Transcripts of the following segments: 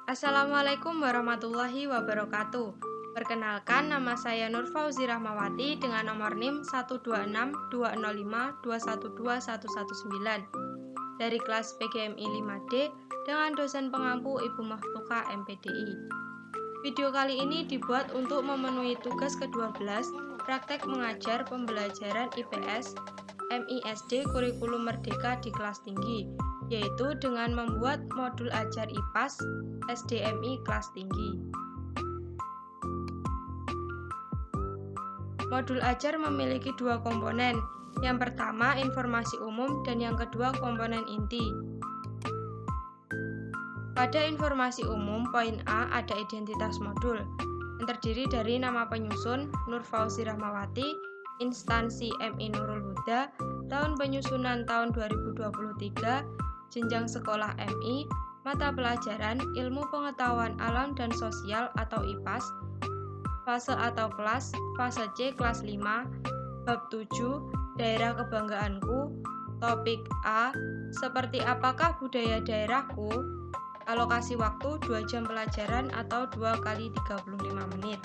Assalamualaikum warahmatullahi wabarakatuh. Perkenalkan, nama saya Nur Fauzi Rahmawati dengan nomor NIM 12620521219 dari kelas PGMI 5D dengan dosen pengampu Ibu Mahtuka MPDI. Video kali ini dibuat untuk memenuhi tugas ke-12 praktek mengajar pembelajaran IPS MISD Kurikulum Merdeka di kelas tinggi, yaitu dengan membuat modul ajar IPAS SDMI kelas tinggi. Modul ajar memiliki dua komponen, yang pertama informasi umum dan yang kedua komponen inti. Pada informasi umum, poin A ada identitas modul, yang terdiri dari nama penyusun Nur Fauzi Rahmawati, instansi MI Nurul Huda, tahun penyusunan tahun 2023, jenjang sekolah MI, mata pelajaran Ilmu Pengetahuan Alam dan Sosial atau IPAS, fase atau kelas, fase C kelas 5, bab 7, daerah kebanggaanku, topik A, seperti apakah budaya daerahku, alokasi waktu 2 jam pelajaran atau 2 kali 35 menit.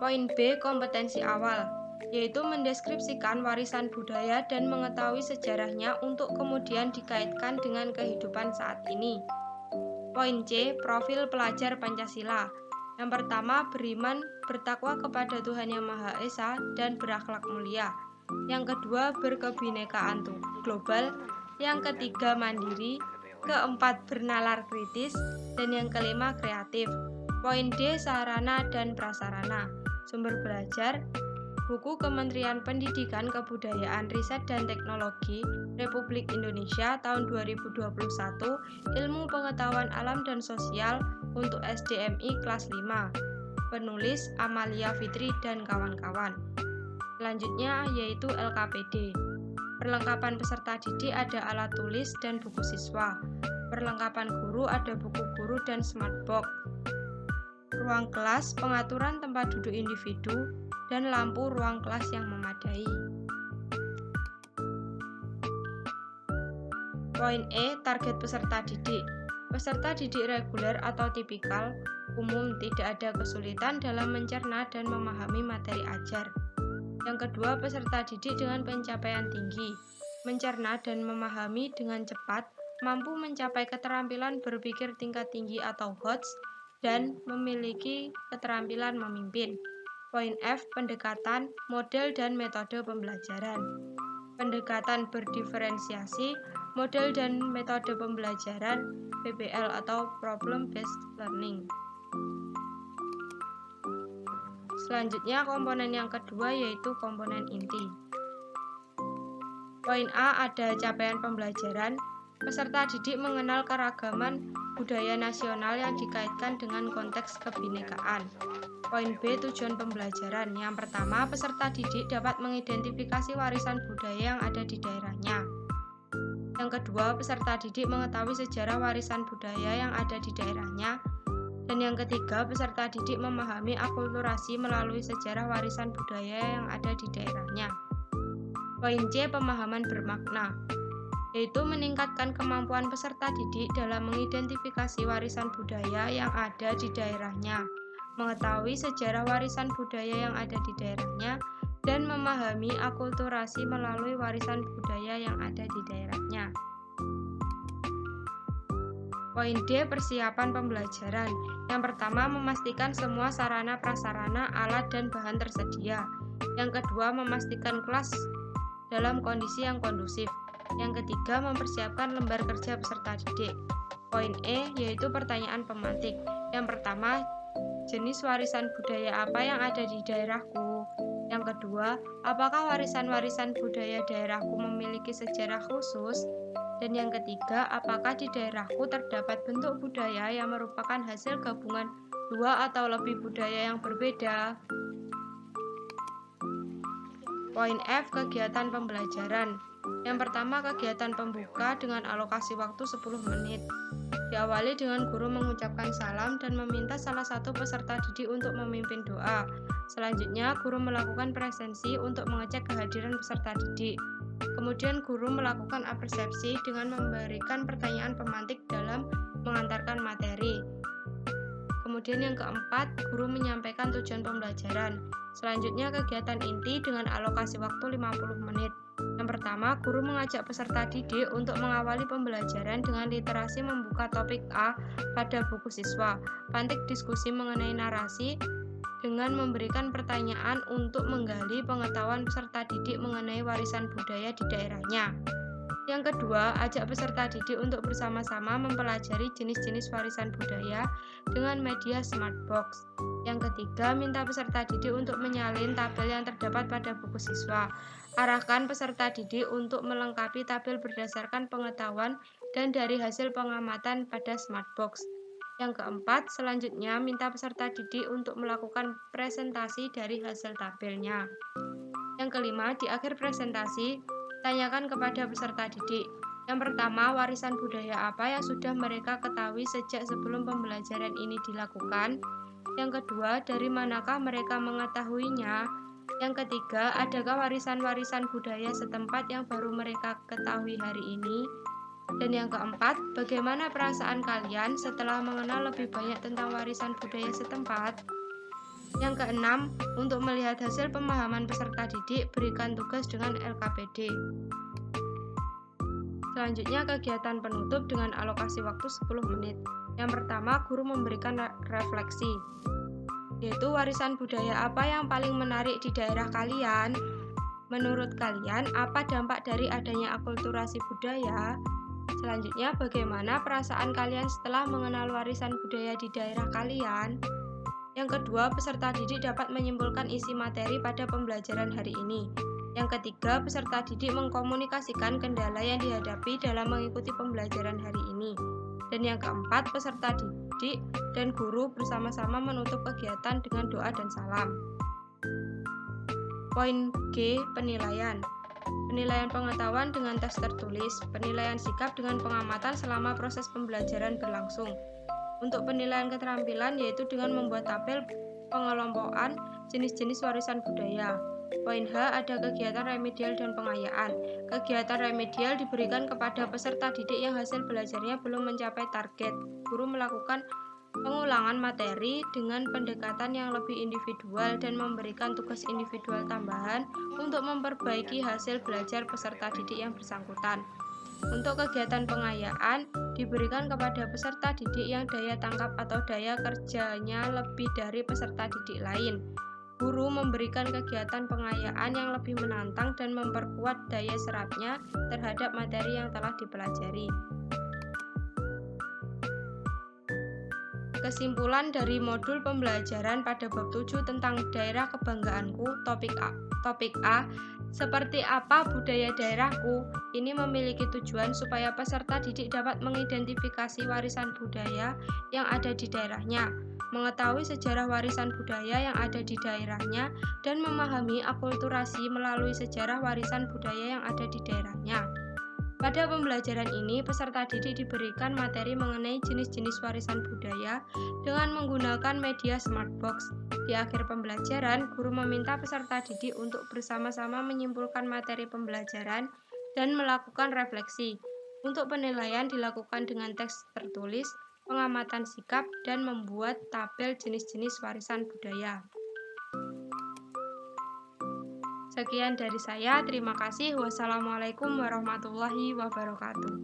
Poin B, kompetensi awal, yaitu mendeskripsikan warisan budaya dan mengetahui sejarahnya untuk kemudian dikaitkan dengan kehidupan saat ini. Poin C, profil pelajar Pancasila. Yang pertama, beriman, bertakwa kepada Tuhan Yang Maha Esa dan berakhlak mulia. Yang kedua, berkebinekaan global. Yang ketiga, mandiri. Keempat, bernalar kritis. Dan yang kelima, kreatif. Poin D, sarana dan prasarana. Sumber belajar, buku Kementerian Pendidikan, Kebudayaan, Riset dan Teknologi Republik Indonesia tahun 2021, Ilmu Pengetahuan Alam dan Sosial untuk SDMI kelas 5. Penulis Amalia Fitri dan kawan-kawan. Selanjutnya yaitu LKPD. Perlengkapan peserta didik ada alat tulis dan buku siswa. Perlengkapan guru ada buku guru dan smartbox. Ruang kelas, pengaturan tempat duduk individu, dan lampu ruang kelas yang memadai. Poin E, target peserta didik. Peserta didik reguler atau tipikal, umum tidak ada kesulitan dalam mencerna dan memahami materi ajar. Yang kedua, peserta didik dengan pencapaian tinggi, mencerna dan memahami dengan cepat, mampu mencapai keterampilan berpikir tingkat tinggi atau HOTS, dan memiliki keterampilan memimpin. Poin F, pendekatan, model dan metode pembelajaran. Pendekatan berdiferensiasi, model dan metode pembelajaran, PBL atau Problem Based Learning. Selanjutnya komponen yang kedua yaitu komponen inti. Poin A ada capaian pembelajaran. Peserta didik mengenal keragaman budaya nasional yang dikaitkan dengan konteks kebinekaan. Poin B, tujuan pembelajaran. Yang pertama, peserta didik dapat mengidentifikasi warisan budaya yang ada di daerahnya. Yang kedua, peserta didik mengetahui sejarah warisan budaya yang ada di daerahnya. Dan yang ketiga, peserta didik memahami akulturasi melalui sejarah warisan budaya yang ada di daerahnya. Poin C, pemahaman bermakna, yaitu meningkatkan kemampuan peserta didik dalam mengidentifikasi warisan budaya yang ada di daerahnya, mengetahui sejarah warisan budaya yang ada di daerahnya, dan memahami akulturasi melalui warisan budaya yang ada di daerahnya. Poin D, persiapan pembelajaran. Yang pertama, memastikan semua sarana prasarana, alat dan bahan tersedia. Yang kedua, memastikan kelas dalam kondisi yang kondusif. Yang ketiga, mempersiapkan lembar kerja peserta didik. Poin E, yaitu pertanyaan pemantik. Yang pertama, jenis warisan budaya apa yang ada di daerahku? Yang kedua, apakah warisan-warisan budaya daerahku memiliki sejarah khusus? Dan yang ketiga, apakah di daerahku terdapat bentuk budaya yang merupakan hasil gabungan dua atau lebih budaya yang berbeda? Poin F, kegiatan pembelajaran. Yang pertama, kegiatan pembuka dengan alokasi waktu 10 menit. Diawali dengan guru mengucapkan salam dan meminta salah satu peserta didik untuk memimpin doa. Selanjutnya, guru melakukan presensi untuk mengecek kehadiran peserta didik. Kemudian guru melakukan apersepsi dengan memberikan pertanyaan pemantik dalam mengantarkan materi. Kemudian yang keempat, guru menyampaikan tujuan pembelajaran. Selanjutnya kegiatan inti dengan alokasi waktu 50 menit. Yang pertama, guru mengajak peserta didik untuk mengawali pembelajaran dengan literasi membuka topik A pada buku siswa. Pantik diskusi mengenai narasi dengan memberikan pertanyaan untuk menggali pengetahuan peserta didik mengenai warisan budaya di daerahnya. Yang kedua, ajak peserta didik untuk bersama-sama mempelajari jenis-jenis warisan budaya dengan media Smartbox. Yang ketiga, minta peserta didik untuk menyalin tabel yang terdapat pada buku siswa. Arahkan peserta didik untuk melengkapi tabel berdasarkan pengetahuan dan dari hasil pengamatan pada Smartbox. Yang keempat, selanjutnya minta peserta didik untuk melakukan presentasi dari hasil tabelnya. Yang kelima, di akhir presentasi, tanyakan kepada peserta didik. Yang pertama, warisan budaya apa yang sudah mereka ketahui sejak sebelum pembelajaran ini dilakukan? Yang kedua, dari manakah mereka mengetahuinya? Yang ketiga, adakah warisan-warisan budaya setempat yang baru mereka ketahui hari ini? Dan yang keempat, bagaimana perasaan kalian setelah mengenal lebih banyak tentang warisan budaya setempat? Yang keenam, untuk melihat hasil pemahaman peserta didik, berikan tugas dengan LKPD. Selanjutnya kegiatan penutup dengan alokasi waktu 10 menit. Yang pertama, guru memberikan refleksi, yaitu warisan budaya apa yang paling menarik di daerah kalian? Menurut kalian, apa dampak dari adanya akulturasi budaya? Selanjutnya, bagaimana perasaan kalian setelah mengenal warisan budaya di daerah kalian? Yang kedua, peserta didik dapat menyimpulkan isi materi pada pembelajaran hari ini. Yang ketiga, peserta didik mengkomunikasikan kendala yang dihadapi dalam mengikuti pembelajaran hari ini. Dan yang keempat, peserta didik dan guru bersama-sama menutup kegiatan dengan doa dan salam. Poin G, penilaian. Penilaian pengetahuan dengan tes tertulis, penilaian sikap dengan pengamatan selama proses pembelajaran berlangsung. Untuk penilaian keterampilan yaitu dengan membuat tabel pengelompokan jenis-jenis warisan budaya. Poin H, ada kegiatan remedial dan pengayaan. Kegiatan remedial diberikan kepada peserta didik yang hasil belajarnya belum mencapai target. Guru melakukan pengulangan materi dengan pendekatan yang lebih individual dan memberikan tugas individual tambahan untuk memperbaiki hasil belajar peserta didik yang bersangkutan. Untuk kegiatan pengayaan diberikan kepada peserta didik yang daya tangkap atau daya kerjanya lebih dari peserta didik lain. Guru memberikan kegiatan pengayaan yang lebih menantang dan memperkuat daya serapnya terhadap materi yang telah dipelajari. Kesimpulan dari modul pembelajaran pada bab 7 tentang daerah kebanggaanku, topik A, seperti apa budaya daerahku, ini memiliki tujuan supaya peserta didik dapat mengidentifikasi warisan budaya yang ada di daerahnya, mengetahui sejarah warisan budaya yang ada di daerahnya, dan memahami akulturasi melalui sejarah warisan budaya yang ada di daerahnya. Pada pembelajaran ini, peserta didik diberikan materi mengenai jenis-jenis warisan budaya dengan menggunakan media Smartbox. Di akhir pembelajaran, guru meminta peserta didik untuk bersama-sama menyimpulkan materi pembelajaran dan melakukan refleksi. Untuk penilaian dilakukan dengan teks tertulis, pengamatan sikap, dan membuat tabel jenis-jenis warisan budaya. Sekian dari saya, terima kasih. Wassalamualaikum warahmatullahi wabarakatuh.